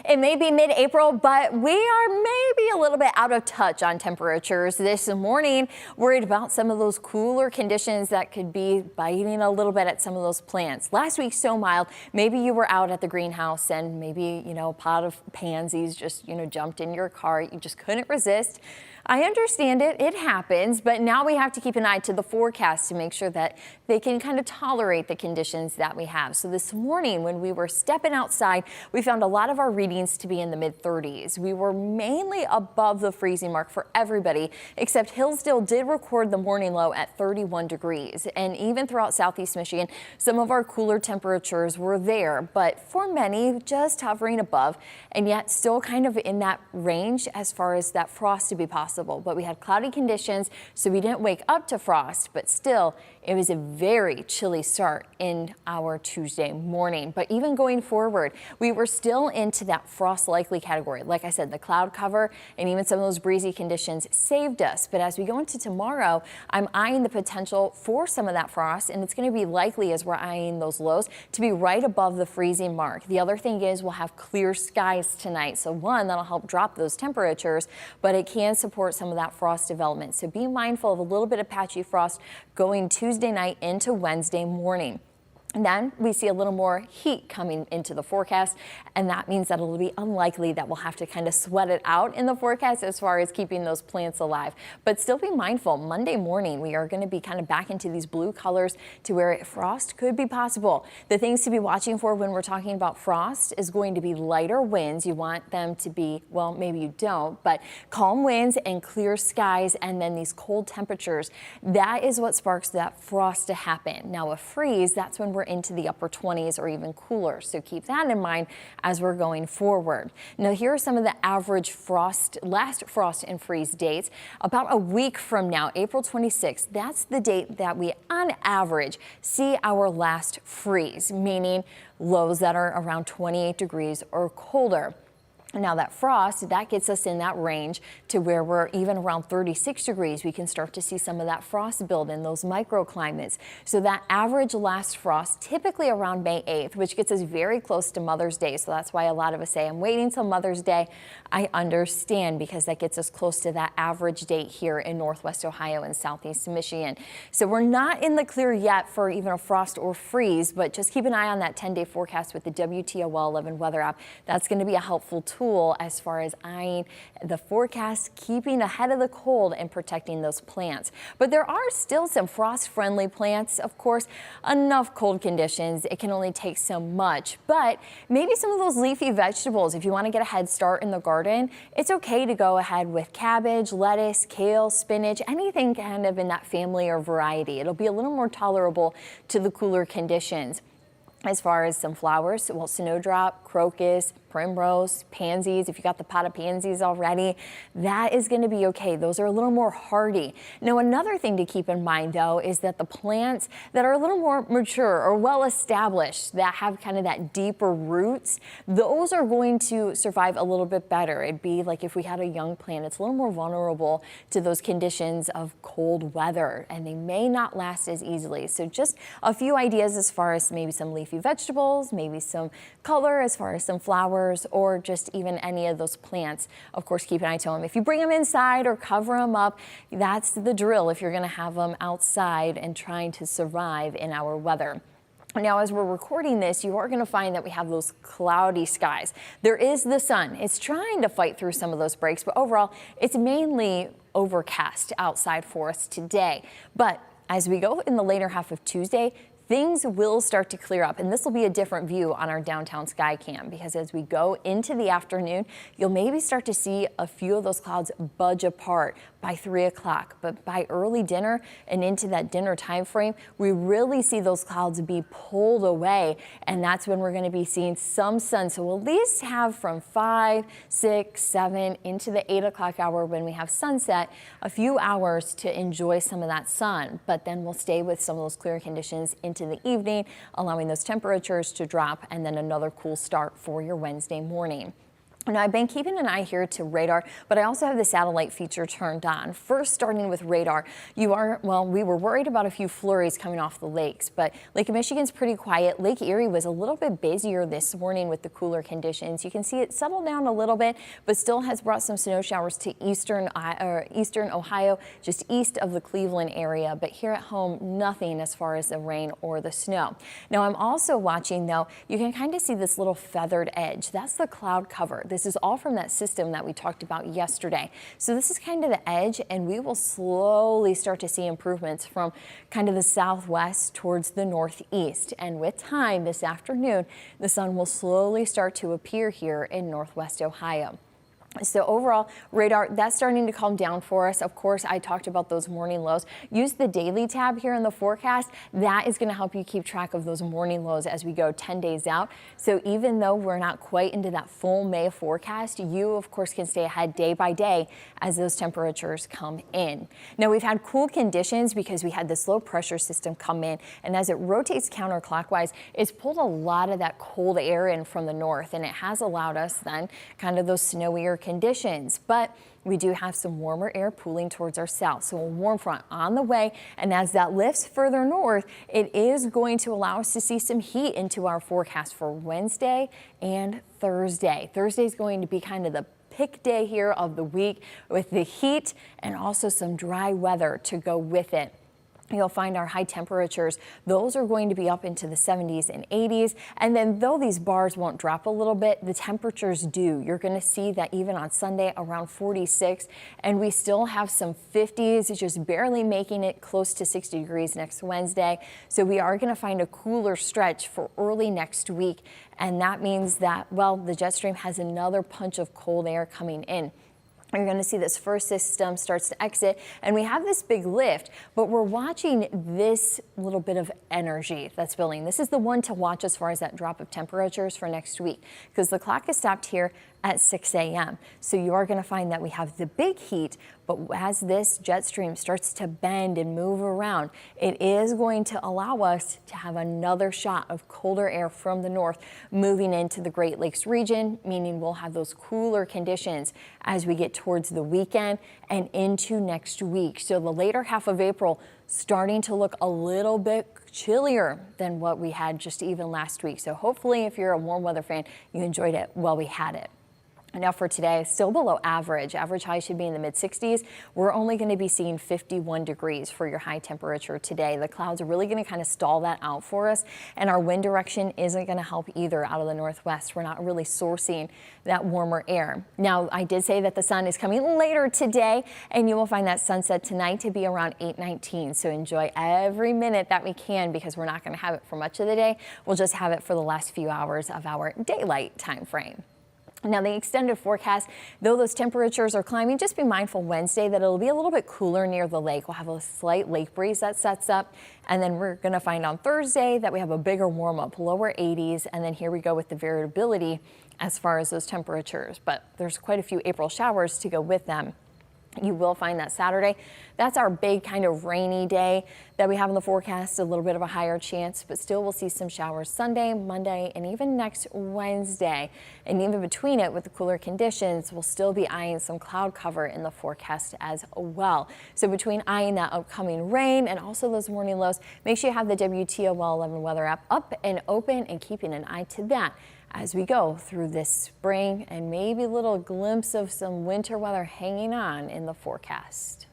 It may be mid-April, but we are maybe a little bit out of touch on temperatures this morning. Worried about some of those cooler conditions that could be biting a little bit at some of those plants. Last week so mild. Maybe you were out at the greenhouse and maybe, a pot of pansies just, jumped in your cart. You just couldn't resist. I understand it. It happens, but now we have to keep an eye to the forecast to make sure that they can kind of tolerate the conditions that we have. So this morning when we were stepping outside, we found a lot of our readings to be in the mid-30s. We were mainly above the freezing mark for everybody, except Hillsdale did record the morning low at 31 degrees. And even throughout southeast Michigan, some of our cooler temperatures were there, but for many just hovering above and yet still kind of in that range as far as that frost to be possible. But we had cloudy conditions, so we didn't wake up to frost, but still it was a very chilly start in our Tuesday morning. But even going forward, we were still into that frost likely category. Like I said, the cloud cover and even some of those breezy conditions saved us. But as we go into tomorrow, I'm eyeing the potential for some of that frost, and it's going to be likely, as we're eyeing those lows, to be right above the freezing mark. The other thing is we'll have clear skies tonight. So one, that'll help drop those temperatures, but it can support some of that frost development. So be mindful of a little bit of patchy frost going Tuesday night into Wednesday morning. And then we see a little more heat coming into the forecast, and that means that it'll be unlikely that we'll have to kind of sweat it out in the forecast as far as keeping those plants alive. But still be mindful, Monday morning we are going to be kind of back into these blue colors to where frost could be possible. The things to be watching for when we're talking about frost is going to be lighter winds. You want them to be, well, maybe you don't, but calm winds and clear skies, and then these cold temperatures. That is what sparks that frost to happen. Now a freeze, that's when we're into the upper 20s or even cooler. So keep that in mind as we're going forward. Now here are some of the average last frost and freeze dates. About a week from now, April 26th, that's the date that we on average see our last freeze, meaning lows that are around 28 degrees or colder. Now that frost, that gets us in that range to where we're even around 36 degrees. We can start to see some of that frost build in those microclimates. So that average last frost typically around May 8th, which gets us very close to Mother's Day. So that's why a lot of us say, I'm waiting till Mother's Day. I understand, because that gets us close to that average date here in Northwest Ohio and Southeast Michigan. So we're not in the clear yet for even a frost or freeze, but just keep an eye on that 10-day forecast with the WTOL 11 weather app. That's going to be a helpful tool as far as eyeing the forecast, keeping ahead of the cold and protecting those plants. But there are still some frost-friendly plants. Of course, enough cold conditions, it can only take so much, but maybe some of those leafy vegetables, if you want to get a head start in the garden, it's okay to go ahead with cabbage, lettuce, kale, spinach, anything kind of in that family or variety. It'll be a little more tolerable to the cooler conditions. As far as some flowers, well, snowdrop, crocus, primrose, pansies, if you got the pot of pansies already, that is going to be okay. Those are a little more hardy. Now, another thing to keep in mind, though, is that the plants that are a little more mature or well established, that have kind of that deeper roots, those are going to survive a little bit better. It'd be like if we had a young plant, it's a little more vulnerable to those conditions of cold weather, and they may not last as easily. So just a few ideas as far as maybe some leafy vegetables, maybe some color as far as some flowers, or just even any of those plants. Of course, keep an eye to them. If you bring them inside or cover them up, that's the drill if you're going to have them outside and trying to survive in our weather. Now, as we're recording this, you are going to find that we have those cloudy skies. There is the sun. It's trying to fight through some of those breaks, but overall, it's mainly overcast outside for us today. But as we go in the later half of Tuesday, things will start to clear up, and this will be a different view on our downtown sky cam, because as we go into the afternoon, you'll maybe start to see a few of those clouds budge apart by 3 o'clock. But by early dinner and into that dinner time frame, we really see those clouds be pulled away, and that's when we're going to be seeing some sun. So we'll at least have from 5, 6, 7 into the 8 o'clock hour when we have sunset, a few hours to enjoy some of that sun. But then we'll stay with some of those clear conditions into the evening, allowing those temperatures to drop, and then another cool start for your Wednesday morning. Now, I've been keeping an eye here to radar, but I also have the satellite feature turned on. First, starting with radar, we were worried about a few flurries coming off the lakes, but Lake Michigan's pretty quiet. Lake Erie was a little bit busier this morning with the cooler conditions. You can see it settled down a little bit, but still has brought some snow showers to eastern Ohio, just east of the Cleveland area. But here at home, nothing as far as the rain or the snow. Now, I'm also watching, though, you can kind of see this little feathered edge. That's the cloud cover. This is all from that system that we talked about yesterday. So this is kind of the edge, and we will slowly start to see improvements from kind of the southwest towards the northeast. And with time this afternoon, the sun will slowly start to appear here in northwest Ohio. So overall, radar, that's starting to calm down for us. Of course, I talked about those morning lows. Use the daily tab here in the forecast. That is going to help you keep track of those morning lows as we go 10 days out. So even though we're not quite into that full May forecast, you, of course, can stay ahead day by day as those temperatures come in. Now, we've had cool conditions because we had this low pressure system come in, and as it rotates counterclockwise, it's pulled a lot of that cold air in from the north, and it has allowed us then kind of those snowier conditions. But we do have some warmer air pooling towards our south, so a warm front on the way, and as that lifts further north, it is going to allow us to see some heat into our forecast for Wednesday and Thursday. Thursday is going to be kind of the pick day here of the week with the heat and also some dry weather to go with it. You'll find our high temperatures, those are going to be up into the 70s and 80s. And then though these bars won't drop a little bit, the temperatures do. You're going to see that even on Sunday around 46, and we still have some 50s, just barely making it close to 60 degrees next Wednesday. So we are going to find a cooler stretch for early next week. And that means that, well, the jet stream has another punch of cold air coming in. You're going to see this first system starts to exit, and we have this big lift, but we're watching this little bit of energy that's building. This is the one to watch as far as that drop of temperatures for next week, because the clock is stopped here at 6 a.m. So you are going to find that we have the big heat, but as this jet stream starts to bend and move around, it is going to allow us to have another shot of colder air from the north moving into the Great Lakes region, meaning we'll have those cooler conditions as we get towards the weekend and into next week. So the later half of April starting to look a little bit chillier than what we had just even last week. So hopefully if you're a warm weather fan, you enjoyed it while we had it. Now for today, still below average. Average high should be in the mid 60s. We're only going to be seeing 51 degrees for your high temperature today. The clouds are really going to kind of stall that out for us, and our wind direction isn't going to help either out of the northwest. We're not really sourcing that warmer air. Now, I did say that the sun is coming later today, and you will find that sunset tonight to be around 8:19. So enjoy every minute that we can, because we're not going to have it for much of the day. We'll just have it for the last few hours of our daylight time frame. Now, the extended forecast, though those temperatures are climbing, just be mindful Wednesday that it'll be a little bit cooler near the lake. We'll have a slight lake breeze that sets up, and then we're going to find on Thursday that we have a bigger warm up, lower 80s, and then here we go with the variability as far as those temperatures. But there's quite a few April showers to go with them. You will find that Saturday, that's our big kind of rainy day that we have in the forecast, a little bit of a higher chance, but still we'll see some showers Sunday, Monday, and even next Wednesday. And even between it with the cooler conditions, we'll still be eyeing some cloud cover in the forecast as well. So between eyeing that upcoming rain and also those morning lows, make sure you have the WTOL 11 weather app up and open and keeping an eye to that as we go through this spring, and maybe a little glimpse of some winter weather hanging on in the forecast.